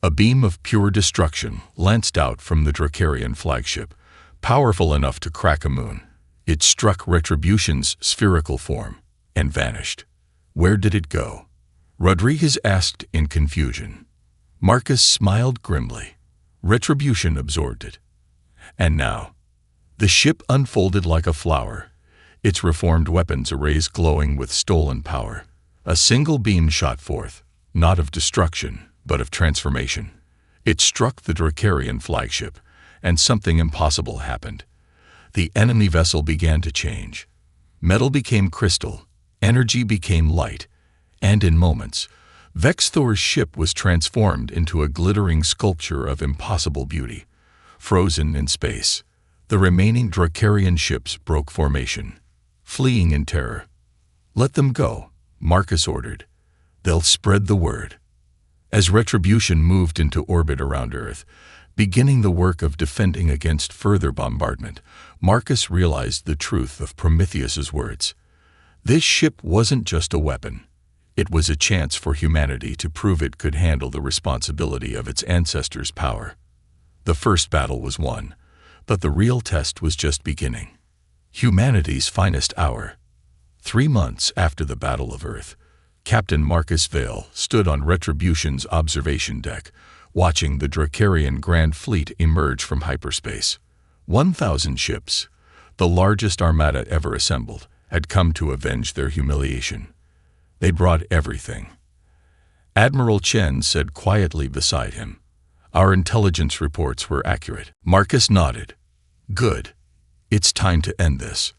A beam of pure destruction lanced out from the Dracarian flagship, powerful enough to crack a moon. It struck Retribution's spherical form and vanished. Where did it go? Rodriguez asked in confusion. Marcus smiled grimly. Retribution absorbed it. And now, the ship unfolded like a flower, its reformed weapons arrays glowing with stolen power. A single beam shot forth, not of destruction, but of transformation. It struck the Dracarian flagship, and something impossible happened. The enemy vessel began to change. Metal became crystal, energy became light, and in moments, Vexthor's ship was transformed into a glittering sculpture of impossible beauty. Frozen in space, the remaining Dracarian ships broke formation, fleeing in terror. "Let them go," Marcus ordered. "They'll spread the word." As Retribution moved into orbit around Earth, beginning the work of defending against further bombardment, Marcus realized the truth of Prometheus's words. This ship wasn't just a weapon. It was a chance for humanity to prove it could handle the responsibility of its ancestors' power. The first battle was won, but the real test was just beginning. Humanity's finest hour. 3 months after the Battle of Earth, Captain Marcus Vale stood on Retribution's observation deck, watching the Dracarian Grand Fleet emerge from hyperspace. 1,000 ships, the largest armada ever assembled, had come to avenge their humiliation. They brought everything. Admiral Chen said quietly beside him, "Our intelligence reports were accurate." Marcus nodded. "Good. It's time to end this."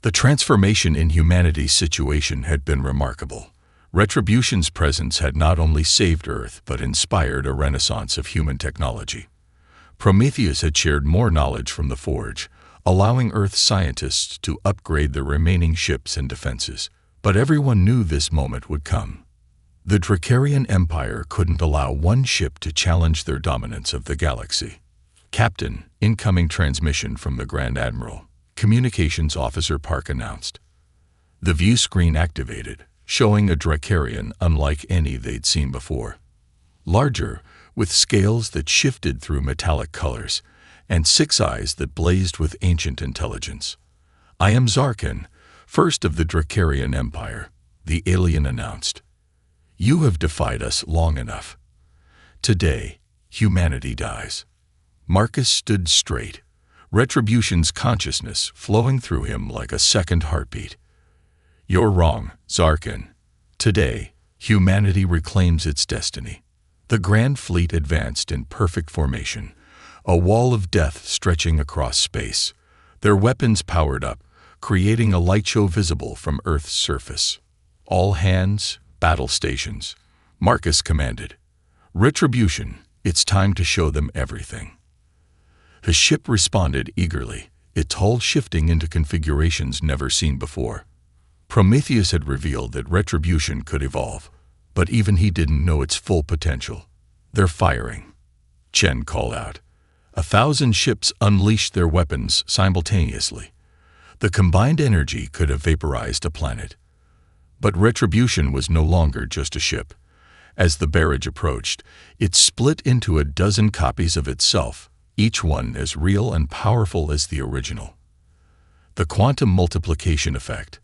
The transformation in humanity's situation had been remarkable. Retribution's presence had not only saved Earth but inspired a renaissance of human technology. Prometheus had shared more knowledge from the Forge, allowing Earth scientists to upgrade the remaining ships and defenses. But everyone knew this moment would come. The Dracarian Empire couldn't allow one ship to challenge their dominance of the galaxy. "Captain, incoming transmission from the Grand Admiral," Communications Officer Park announced. The view screen activated, showing a Dracarian unlike any they'd seen before. Larger, with scales that shifted through metallic colors, and 6 eyes that blazed with ancient intelligence. "I am Zarkin, first of the Dracarian Empire," the alien announced. "You have defied us long enough. Today, humanity dies." Marcus stood straight, Retribution's consciousness flowing through him like a second heartbeat. "You're wrong, Zarkin. Today, humanity reclaims its destiny." The Grand Fleet advanced in perfect formation, a wall of death stretching across space, their weapons powered up, creating a light show visible from Earth's surface. "All hands, battle stations," Marcus commanded. "Retribution, it's time to show them everything." The ship responded eagerly, its hull shifting into configurations never seen before. Prometheus had revealed that Retribution could evolve, but even he didn't know its full potential. "They're firing," Chen called out. 1,000 ships unleashed their weapons simultaneously. The combined energy could have vaporized a planet. But Retribution was no longer just a ship. As the barrage approached, it split into a dozen copies of itself, each one as real and powerful as the original. The quantum multiplication effect,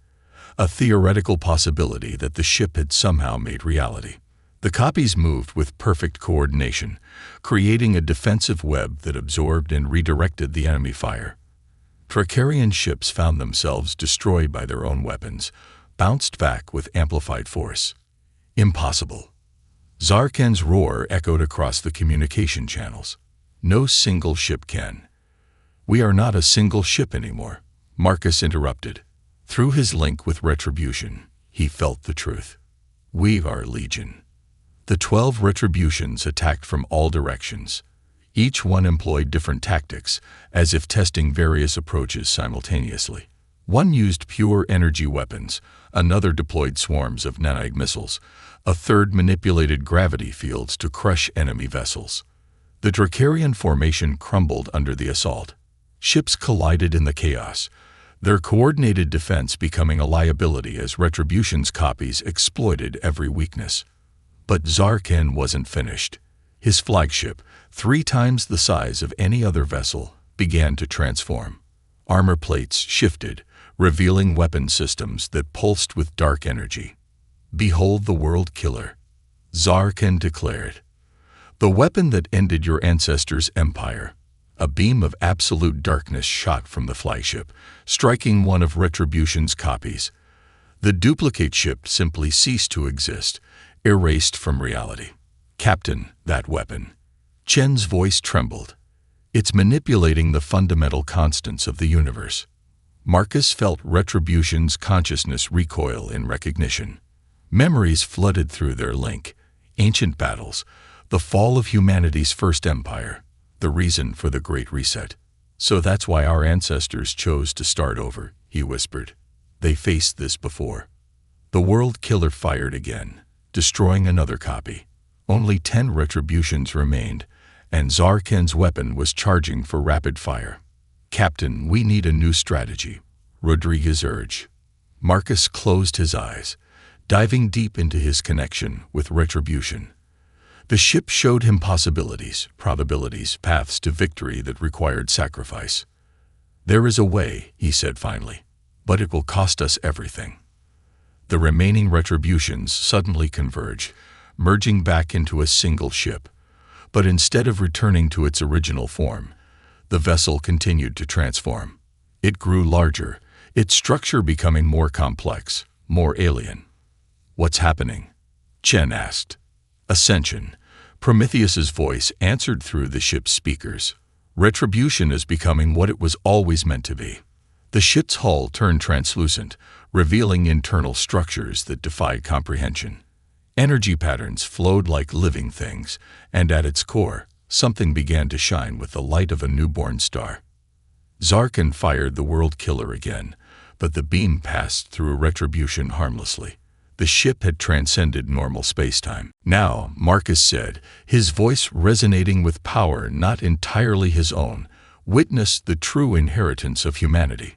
a theoretical possibility that the ship had somehow made reality. The copies moved with perfect coordination, creating a defensive web that absorbed and redirected the enemy fire. Dracarian ships found themselves destroyed by their own weapons, bounced back with amplified force. Impossible. Zarkan's roar echoed across the communication channels. "No single ship can." "We are not a single ship anymore," Marcus interrupted. Through his link with Retribution, he felt the truth. "We are Legion." The 12 Retributions attacked from all directions. Each one employed different tactics, as if testing various approaches simultaneously. One used pure energy weapons, another deployed swarms of nanite missiles, a third manipulated gravity fields to crush enemy vessels. The Dracarian formation crumbled under the assault. Ships collided in the chaos, their coordinated defense becoming a liability as Retribution's copies exploited every weakness. But Zarkan wasn't finished. His flagship, 3 times the size of any other vessel, began to transform. Armor plates shifted, revealing weapon systems that pulsed with dark energy. "Behold the world killer," Zarkin declared. "The weapon that ended your ancestors' empire." A beam of absolute darkness shot from the flagship, striking one of Retribution's copies. The duplicate ship simply ceased to exist, erased from reality. "Captain, that weapon." Chen's voice trembled. "It's manipulating the fundamental constants of the universe." Marcus felt Retribution's consciousness recoil in recognition. Memories flooded through their link. Ancient battles, the fall of humanity's first empire, the reason for the Great Reset. "So that's why our ancestors chose to start over," he whispered. "They faced this before." The world killer fired again, destroying another copy. Only 10 Retributions remained, and Zarkin's weapon was charging for rapid fire. "Captain, we need a new strategy," Rodriguez urged. Marcus closed his eyes, diving deep into his connection with Retribution. The ship showed him possibilities, probabilities, paths to victory that required sacrifice. "There is a way," he said finally, "but it will cost us everything." The remaining Retributions suddenly converged, merging back into a single ship. But instead of returning to its original form, the vessel continued to transform. It grew larger, its structure becoming more complex, more alien. "What's happening?" Chen asked. "Ascension," Prometheus's voice answered through the ship's speakers. "Retribution is becoming what it was always meant to be." The ship's hull turned translucent, revealing internal structures that defied comprehension. Energy patterns flowed like living things, and at its core, something began to shine with the light of a newborn star. Zarkin fired the world killer again, but the beam passed through Retribution harmlessly. The ship had transcended normal spacetime. "Now," Marcus said, his voice resonating with power not entirely his own, "witness the true inheritance of humanity."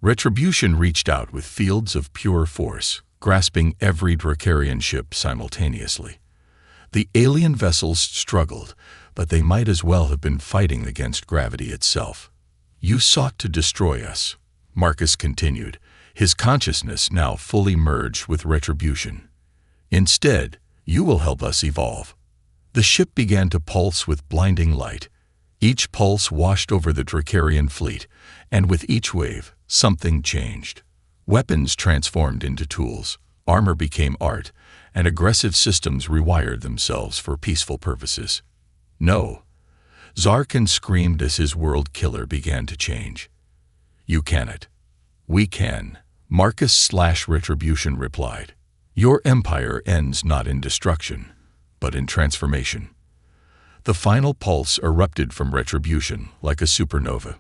Retribution reached out with fields of pure force, grasping every Dracarian ship simultaneously. The alien vessels struggled, but they might as well have been fighting against gravity itself. "You sought to destroy us," Marcus continued, his consciousness now fully merged with Retribution. "Instead, you will help us evolve." The ship began to pulse with blinding light. Each pulse washed over the Dracarian fleet, and with each wave, something changed. Weapons transformed into tools, armor became art, and aggressive systems rewired themselves for peaceful purposes. "No!" Zarkin screamed as his world killer began to change. "You cannot." "We can," Marcus/Retribution replied. "Your empire ends not in destruction, but in transformation." The final pulse erupted from Retribution like a supernova.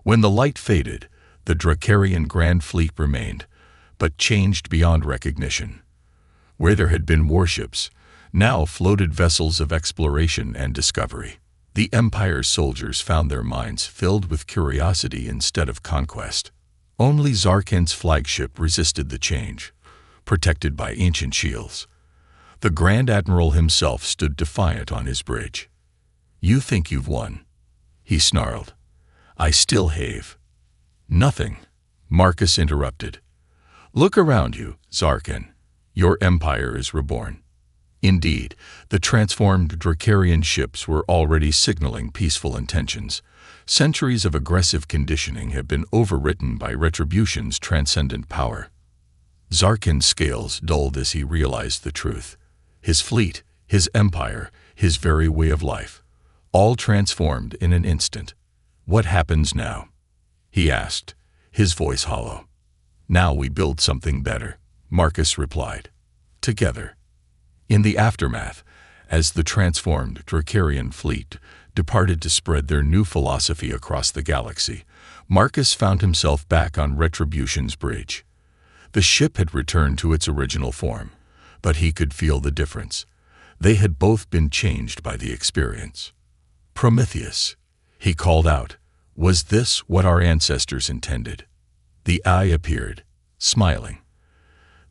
When the light faded, the Dracarian Grand Fleet remained, but changed beyond recognition. Where there had been warships, now floated vessels of exploration and discovery. The Empire's soldiers found their minds filled with curiosity instead of conquest. Only Zarkin's flagship resisted the change, protected by ancient shields. The Grand Admiral himself stood defiant on his bridge. "You think you've won," he snarled. "I still have." "Nothing," Marcus interrupted. "Look around you, Zarkin. Your empire is reborn." Indeed, the transformed Dracarian ships were already signaling peaceful intentions. Centuries of aggressive conditioning have been overwritten by Retribution's transcendent power. Zarkin's scales dulled as he realized the truth. His fleet, his empire, his very way of life, all transformed in an instant. "What happens now?" he asked, his voice hollow. "Now we build something better," Marcus replied. "Together." In the aftermath, as the transformed Dracarian fleet departed to spread their new philosophy across the galaxy, Marcus found himself back on Retribution's bridge. The ship had returned to its original form, but he could feel the difference. They had both been changed by the experience. "Prometheus," he called out, "was this what our ancestors intended?" The eye appeared, smiling.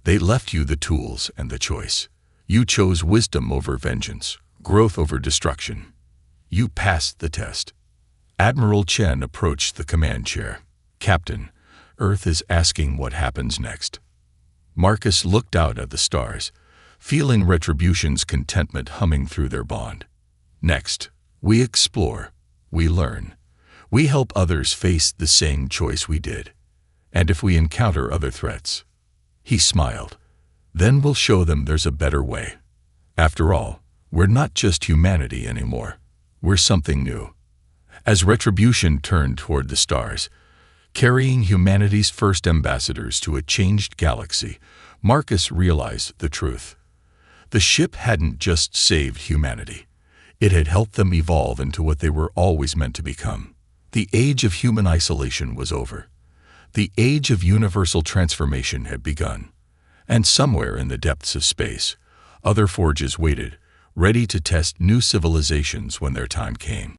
"They left you the tools and the choice. You chose wisdom over vengeance, growth over destruction. You passed the test." Admiral Chen approached the command chair. "Captain, Earth is asking what happens next." Marcus looked out at the stars, feeling Retribution's contentment humming through their bond. "Next, we explore, we learn. We help others face the same choice we did. And if we encounter other threats," he smiled, "then we'll show them there's a better way. After all, we're not just humanity anymore. We're something new." As Retribution turned toward the stars, carrying humanity's first ambassadors to a changed galaxy, Marcus realized the truth. The ship hadn't just saved humanity. It had helped them evolve into what they were always meant to become. The age of human isolation was over. The age of universal transformation had begun. And somewhere in the depths of space, other forges waited, ready to test new civilizations when their time came.